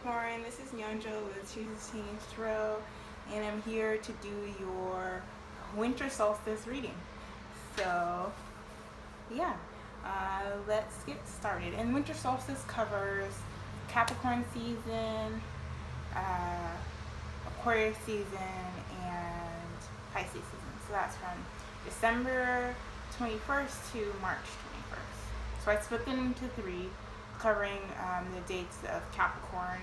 Capricorn, this is Nyonjo with Choose to Change Tarot, and I'm here to do your winter solstice reading. So, yeah, let's get started. And winter solstice covers Capricorn season, Aquarius season, and Pisces season. So that's from December 21st to March 21st. So I split them into three, covering the dates of Capricorn,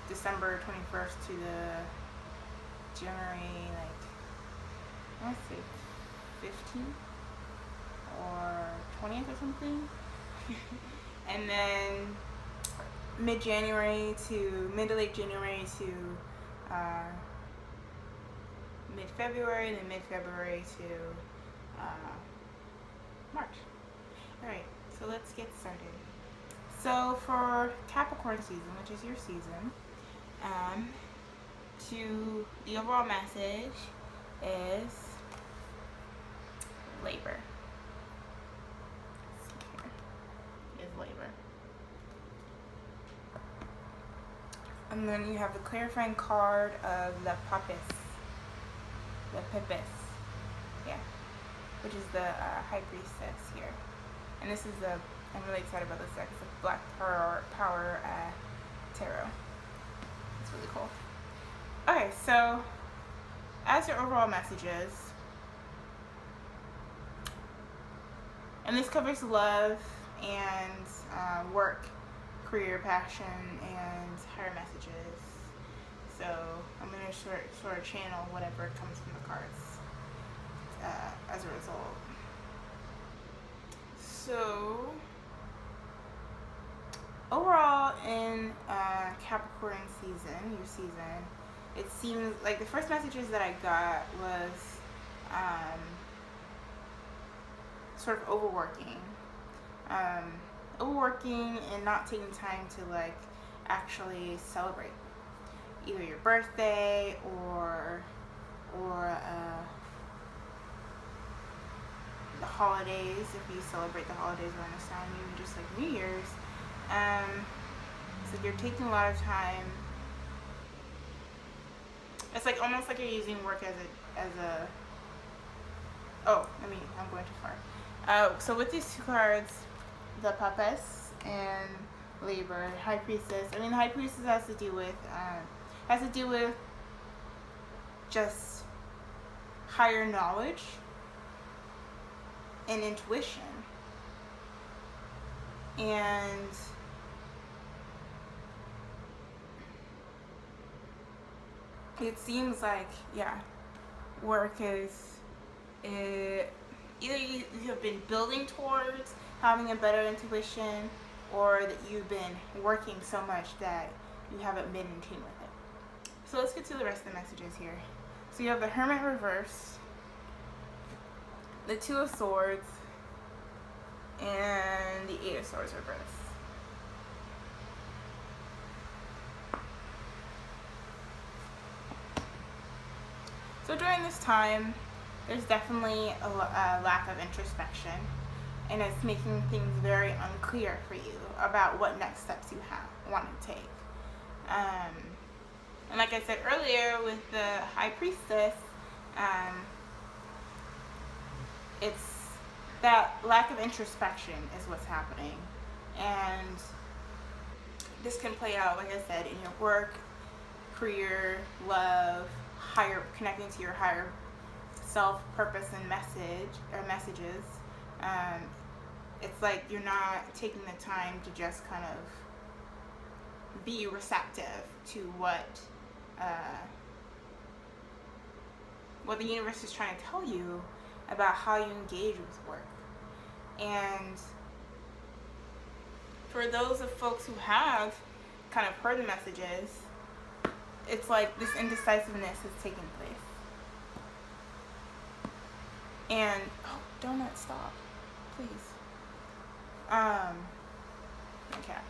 December 21st to the January, I want to say 15th or 20th or something. And then mid to late January to mid-February, and then mid-February to March. Alright, so let's get started. So for Capricorn season, which is your season, the overall message is labor. Is labor. And then you have the clarifying card of the Papis. Yeah. Which is the High Priestess here. And this is I'm really excited about this deck. It's a Black Power Tarot. It's really cool. Okay, so as your overall messages, and this covers love and work, career, passion, and higher messages. So I'm going to sort of channel whatever comes from the cards as a result. So overall in Capricorn season, your season, it seems like the first messages that I got was sort of overworking and not taking time to actually celebrate either your birthday or the holidays, if you celebrate the holidays around this time, even just like New Year's. So you're taking a lot of time. It's almost like you're using work as a I'm going too far. So with these two cards, the Papes and Labor, High Priestess. The High Priestess has to do with just higher knowledge and intuition, and it seems like work is either you have been building towards having a better intuition, or that you've been working so much that you haven't been in tune with it. So let's get to the rest of the messages here. So you have the Hermit reverse, the Two of Swords, and the Eight of Swords reverse. So during this time, there's definitely a lack of introspection, and it's making things very unclear for you about what next steps you want to take. And like I said earlier, with the High Priestess, it's that lack of introspection is what's happening, and this can play out, like I said, in your work, career, love, connecting to your higher self, purpose, and messages. It's like you're not taking the time to just kind of be receptive to what the universe is trying to tell you about how you engage with work. And for those of folks who have kind of heard the messages, it's like this indecisiveness is taking place. And donut, stop, please. Okay.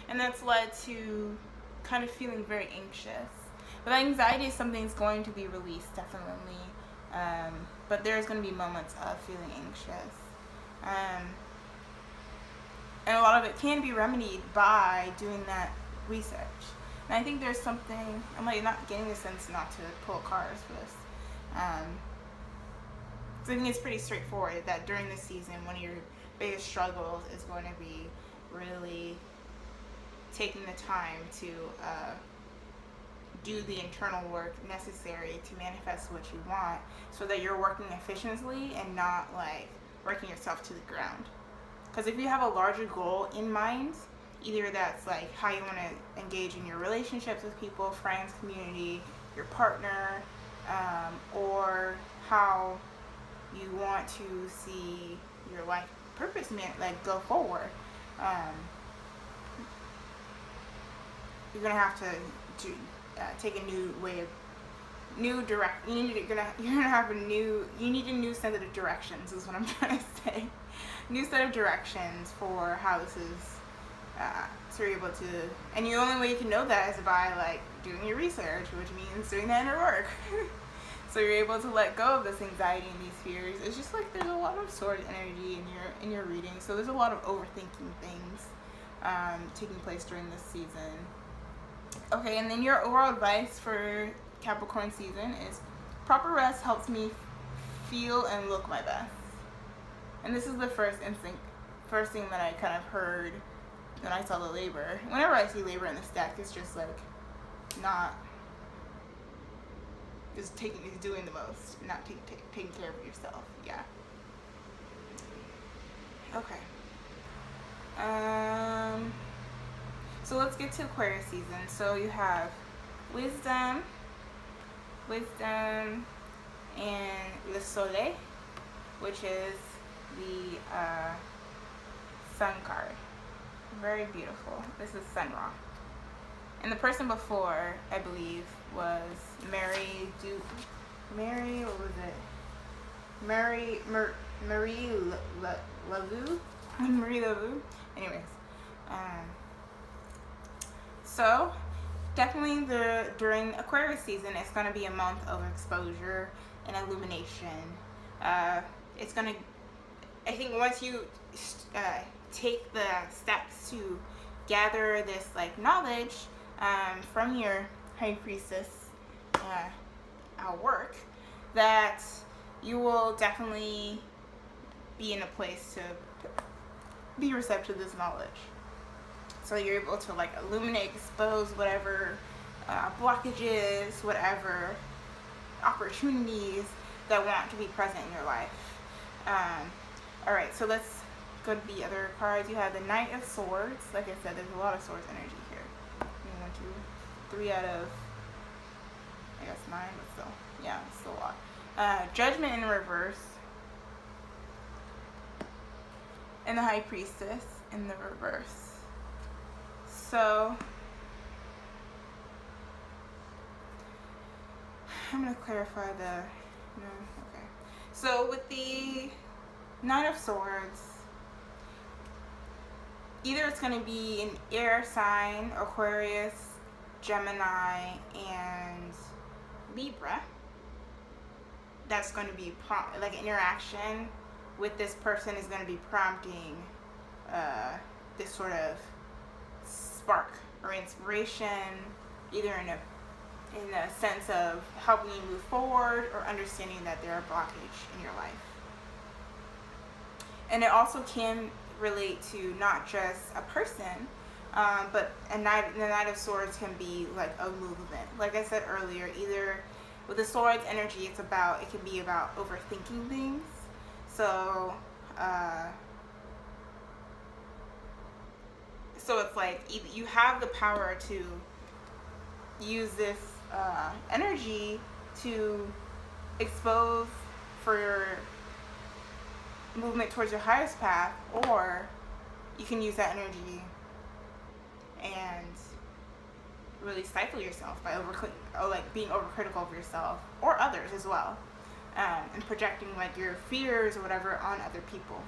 And that's led to kind of feeling very anxious. But anxiety is something that's going to be released, definitely. But there's going to be moments of feeling anxious. lot of it can be remedied by doing that research. And I think there's something, I'm like not getting the sense not to pull cards for this. So I think it's pretty straightforward that during this season, one of your biggest struggles is going to be really taking the time to do the internal work necessary to manifest what you want, so that you're working efficiently and not like working yourself to the ground. Because if you have a larger goal in mind, either that's like how you want to engage in your relationships with people, friends, community, your partner, or how you want to see your life purpose like go forward, you're gonna have to take a new way of you're gonna have you need a new set of directions is what I'm trying to say. New set of directions for how this is so you're able to, and the only way you can know that is by like doing your research, which means doing the inner work. So you're able to let go of this anxiety and these fears. It's just like there's a lot of swords energy in your reading, so there's a lot of overthinking things taking place during this season. Okay, and then your overall advice for Capricorn season is proper rest helps me feel and look my best. And this is the first thing that I kind of heard when I saw the labor. Whenever I see labor in this deck, it's just like not just doing the most, not taking care of yourself. Yeah. Okay. So let's get to Aquarius season. So you have wisdom, and Le Soleil, which is the sun card. Very beautiful. This is Sun Ra. And the person before, I believe, was Marie Laveau. Anyways, so definitely during Aquarius season, it's going to be a month of exposure and illumination. It's going to, I think once you take the steps to gather this like knowledge from your high priestess work, that you will definitely be in a place to be receptive to this knowledge. So you're able to like illuminate, expose whatever blockages, whatever opportunities that want to be present in your life. Alright, so let's go to the other cards. You have the Knight of Swords. Like I said, there's a lot of swords energy here. 1, 2, 3 out of, I guess 9, but still, yeah, it's still a lot. Judgment in reverse. And the High Priestess in the reverse. So, I'm going to clarify okay. So with the Knight of Swords, either it's going to be an air sign, Aquarius, Gemini, and Libra. That's going to be like interaction with this person is going to be prompting this sort of spark or inspiration, either in a sense of helping you move forward or understanding that there are blockage in your life. And it also can relate to not just a person, but the Knight of Swords can be like a movement. Like I said earlier, either with the Swords energy, it can be about overthinking things. So it's like you have the power to use this energy to expose for your movement towards your highest path, or you can use that energy and really stifle yourself by being overcritical of yourself or others as well, and projecting like your fears or whatever on other people.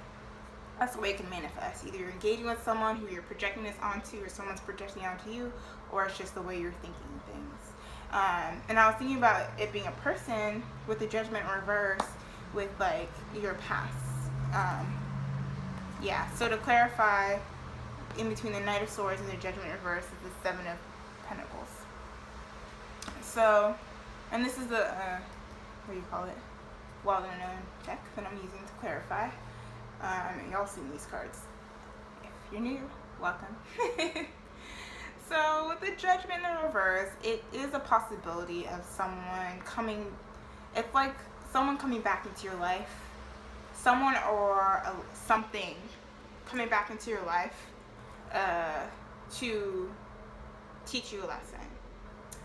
That's the way it can manifest. Either you're engaging with someone who you're projecting this onto, or someone's projecting onto you, or it's just the way you're thinking things. And I was thinking about it being a person with the Judgment in reverse with like your past. Yeah, so to clarify, in between the Knight of Swords and the Judgment reverse is the Seven of Pentacles. So, and this is the, what do you call it? Well-known deck that I'm using to clarify. Y'all seen these cards. If you're new, welcome. So with the Judgment in reverse, it is a possibility of someone coming, it's like someone coming back into your life, someone or something coming back into your life to teach you a lesson.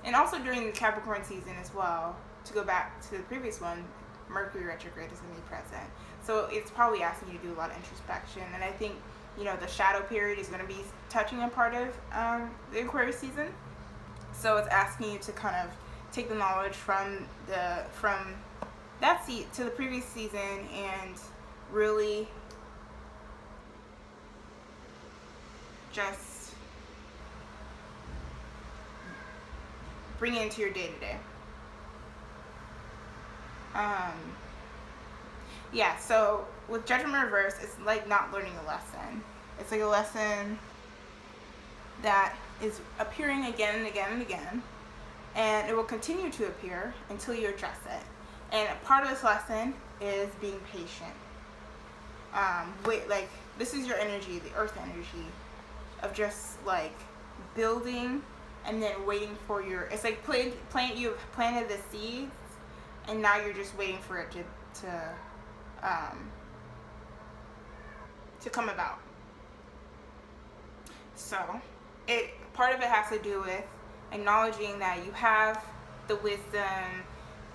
And also during the Capricorn season as well, to go back to the previous one, Mercury retrograde is going to be present. So it's probably asking you to do a lot of introspection. And I think, you know, the shadow period is going to be touching a part of the Aquarius season. So it's asking you to kind of take the knowledge from that seat to the previous season and really just bring it into your day-to-day. Yeah, so with Judgment reverse, it's like not learning a lesson. It's like a lesson that is appearing again and again and again, and it will continue to appear until you address it. And part of this lesson is being patient. Like, this is your energy, the earth energy, of just like building and then waiting for your, it's like you've planted the seeds and now you're just waiting for it to come about. So part of it has to do with acknowledging that you have the wisdom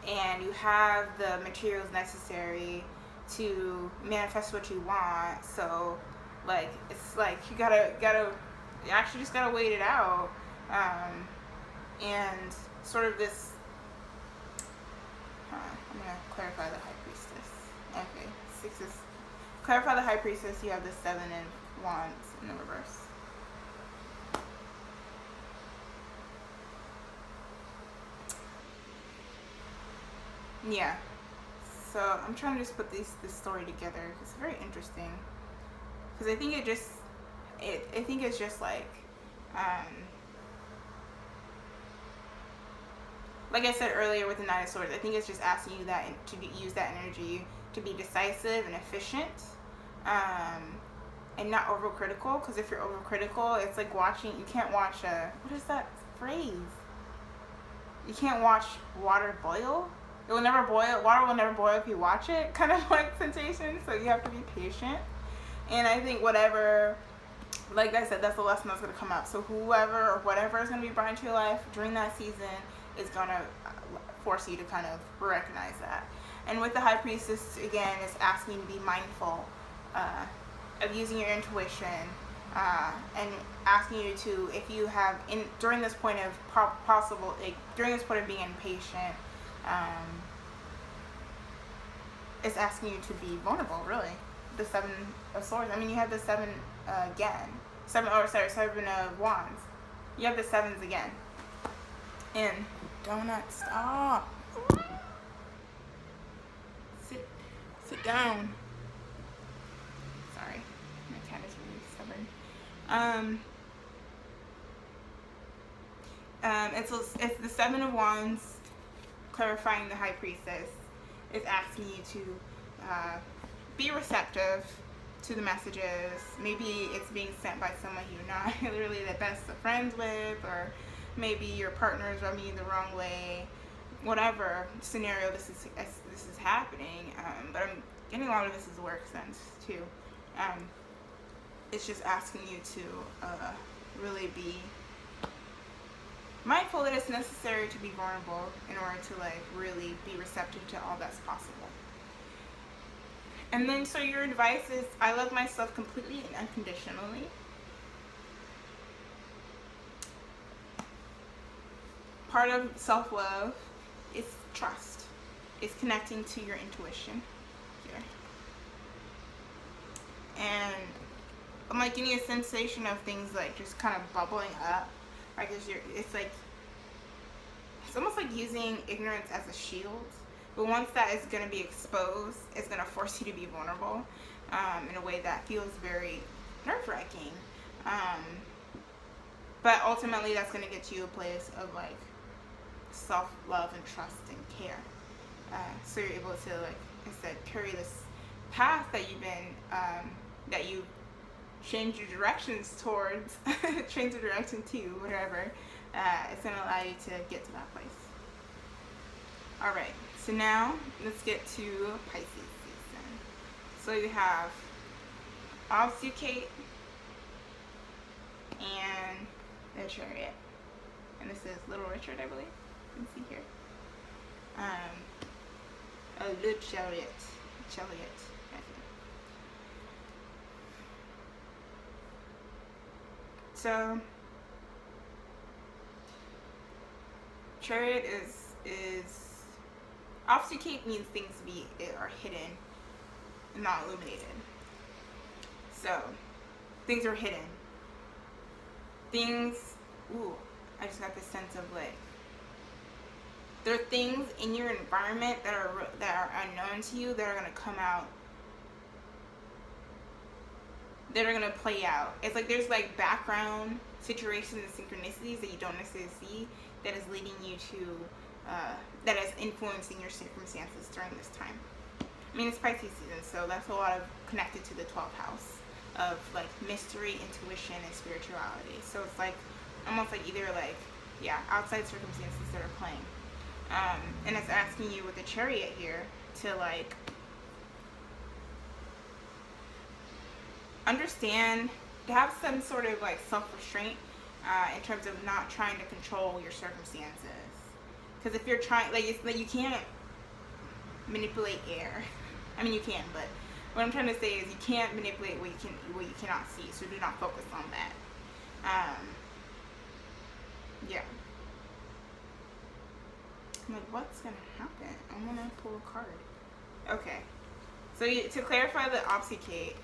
and you have the materials necessary to manifest what you want. So like, it's like you actually just gotta wait it out. And sort of this, I'm gonna clarify the High Priestess. Okay, sixes. Clarify the High Priestess, you have the Seven of Wands in the reverse. Yeah, so I'm trying to just put this story together. It's very interesting because I think it's just like I said earlier with the Nine of Swords, I think it's just asking you to use that energy to be decisive and efficient, and not overcritical. Because if you're overcritical, it's like you can't watch what is that phrase? You can't watch water boil. It will never boil. Water will never boil if you watch it. Kind of like sensation. So you have to be patient. And I think whatever, like I said, that's the lesson that's going to come up. So whoever or whatever is going to be brought into your life during that season is going to force you to kind of recognize that. And with the High Priestess, again, it's asking you to be mindful of using your intuition, and asking you to, if you have, during this point of during this point of being impatient, it's asking you to be vulnerable, really. The Seven of Swords. I mean, you have the Seven again. Seven of Wands. You have the Sevens again. And donut, stop. Sit down. Sorry, my cat is really stubborn. It's the Seven of Wands, clarifying the High Priestess. It's asking you to be receptive to the messages. Maybe it's being sent by someone you're not really the best of friends with, or maybe your partner is rubbing you the wrong way. Whatever scenario this is happening, but I'm getting a lot of this is work sense too. It's just asking you to really be mindful that it's necessary to be vulnerable in order to like really be receptive to all that's possible. And then, so your advice is, I love myself completely and unconditionally. Part of self-love is trust. It's connecting to your intuition here. And I'm like getting a sensation of things like just kind of bubbling up. Right? It's almost like using ignorance as a shield. But once that is going to be exposed, it's going to force you to be vulnerable in a way that feels very nerve-wracking. But ultimately, that's going to get you a place of like self-love and trust and care. So you're able to, like I said, carry this path that you've been, that you change your directions towards, change the direction to, whatever. It's going to allow you to get to that place. All right, so now let's get to Pisces season. So you have Obfuscate and the Chariot. And this is Little Richard, I believe. You can see here. Le Chariot. Chariot. So, Chariot is obfuscate means things are hidden and not illuminated. So, things are hidden. I just got this sense of like, there are things in your environment that are unknown to you that are going to come out, that are going to play out. It's like there's like background situations and synchronicities that you don't necessarily see that is leading you to, that is influencing your circumstances during this time. I mean, it's Pisces season, so that's a lot of connected to the 12th house of like mystery, intuition, and spirituality. So it's like almost like either like, outside circumstances that are playing. And it's asking you with the Chariot here to like understand, to have some sort of like self-restraint in terms of not trying to control your circumstances. Because if you're trying, like, it's like you can't manipulate air. I mean, you can, but what I'm trying to say is you can't manipulate what you cannot see. So do not focus on that. Yeah. I'm like, what's gonna happen? I'm gonna pull a card. Okay. So to clarify, the obfuscate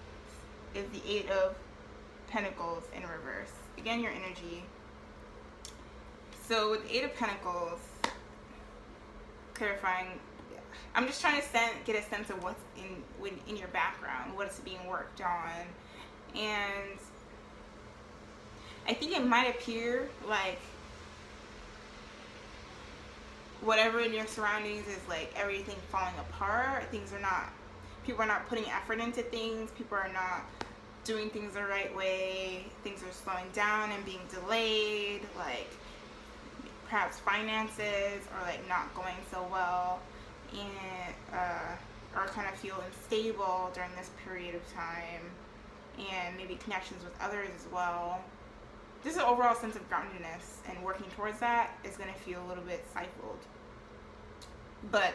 is the 8 of Pentacles in reverse. Again, your energy. So with the 8 of Pentacles, clarifying, I'm just trying to get a sense of what's in your background, what's being worked on, and I think it might appear like whatever in your surroundings is like everything falling apart. People are not putting effort into things. People are not doing things the right way. Things are slowing down and being delayed. Like perhaps finances are like not going so well, and or kind of feel unstable during this period of time, and maybe connections with others as well. Just an overall sense of groundedness, and working towards that is going to feel a little bit stifled. But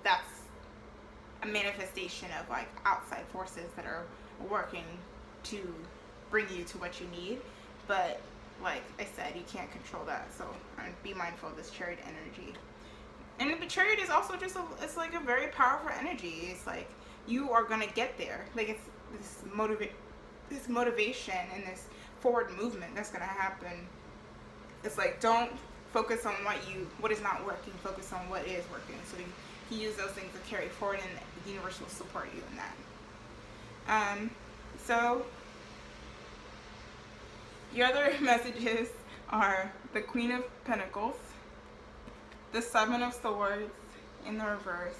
that's a manifestation of like outside forces that are working to bring you to what you need. But like I said, you can't control that. So be mindful of this Chariot energy. And the Chariot is also just it's like a very powerful energy. It's like you are going to get there. Like it's this motivation and this forward movement that's going to happen. It's like, don't focus on what is not working, focus on what is working. So you use those things to carry forward, and the universe will support you in that. So your other messages are the Queen of Pentacles, the 7 of Swords in the reverse,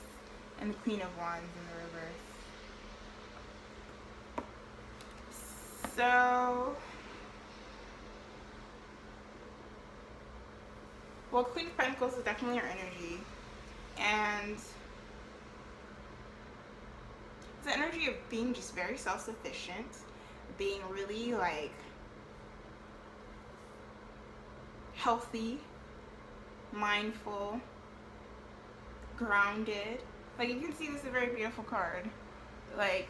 and the Queen of Wands in the reverse. So, well, Queen of Pentacles is definitely your energy, and it's the energy of being just very self-sufficient, being really like healthy, mindful, grounded. Like you can see, this is a very beautiful card. Like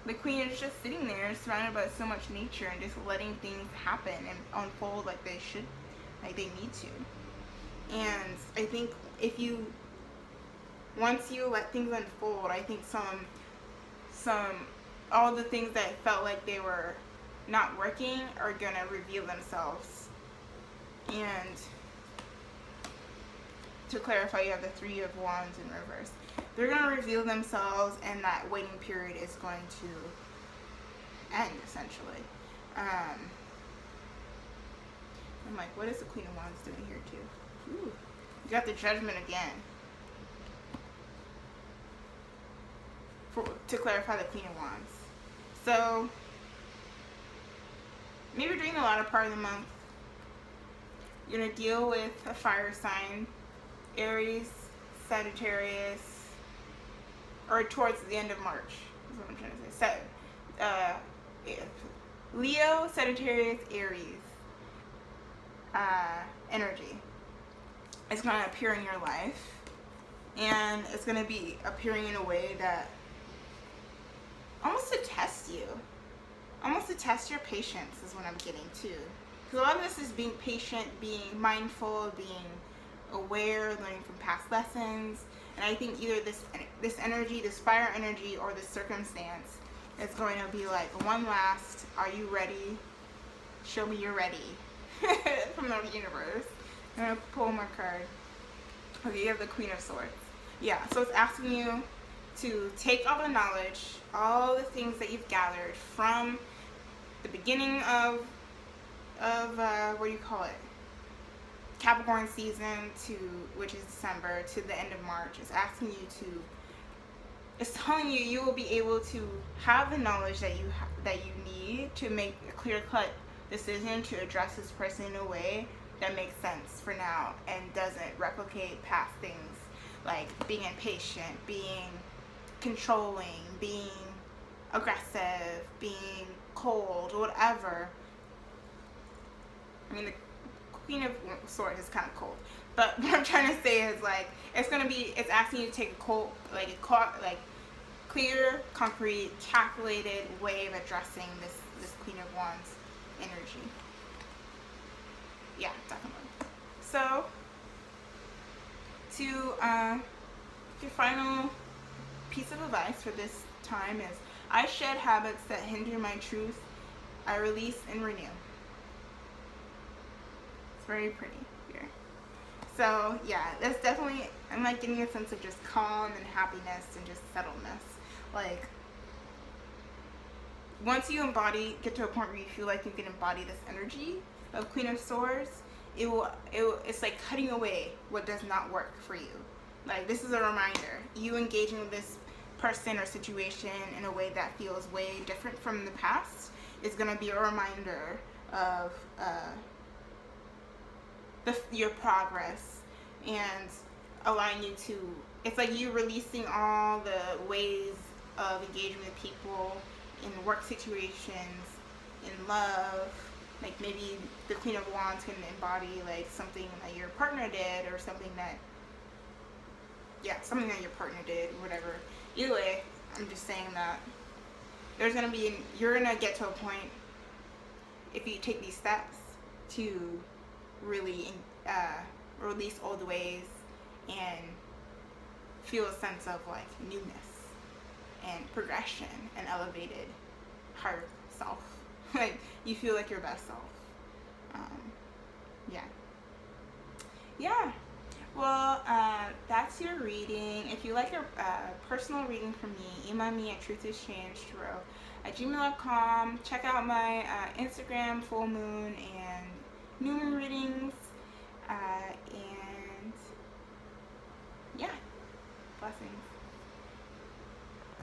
the Queen is just sitting there surrounded by so much nature and just letting things happen and unfold like they should, like they need to. And I think once you let things unfold, I think all the things that felt like they were not working are gonna reveal themselves. And to clarify, you have the 3 of Wands in reverse. They're gonna reveal themselves, and that waiting period is going to end essentially. I'm like, what is the Queen of Wands doing here too? Ooh, you got the Judgment again. To clarify the Queen of Wands. So, maybe during the latter part of the month, you're going to deal with a fire sign, Aries, Sagittarius, or towards the end of March, is what I'm trying to say. Leo, Sagittarius, Aries energy. It's going to appear in your life, and it's going to be appearing in a way that almost to test you, almost to test your patience is what I'm getting to. Because a lot of this is being patient, being mindful, being aware, learning from past lessons. And I think either this energy, this fire energy, or this circumstance is going to be like one last, are you ready? Show me you're ready. From the universe. I'm going to pull one more card. Okay, you have the Queen of Swords. Yeah, so it's asking you to take all the knowledge, all the things that you've gathered from the beginning of what do you call it? Capricorn season which is December, to the end of March. It's asking you to, it's telling you you will be able to have the knowledge that you need to make a clear-cut decision to address this person in a way that makes sense for now and doesn't replicate past things like being impatient, being controlling, being aggressive, being cold, whatever. I mean, the Queen of Swords is kind of cold, but what I'm trying to say is like it's asking you to take a clear, concrete, calculated way of addressing this Queen of Wands energy. Yeah, definitely. So, your final piece of advice for this time is, I shed habits that hinder my truth. I release and renew. It's very pretty here. So, yeah, that's definitely, I'm like getting a sense of just calm and happiness and just settledness. Like, once you get to a point where you feel like you can embody this energy of Queen of Swords, it's like cutting away what does not work for you. Like, this is a reminder. You engaging with this person or situation in a way that feels way different from the past is going to be a reminder of your progress and allowing you to, it's like you releasing all the ways of engaging with people in work situations, in love. Like maybe the Queen of Wands can embody like something that your partner did, or something that your partner did, whatever. Either way, I'm just saying that you're gonna get to a point, if you take these steps, to really release old ways and feel a sense of like newness and progression and elevated higher self. Like you feel like your best self. Yeah. Well, that's your reading. If you like a personal reading from me, email me at truthischanged@gmail.com. Check out my Instagram, full moon and new moon readings. And yeah, blessings.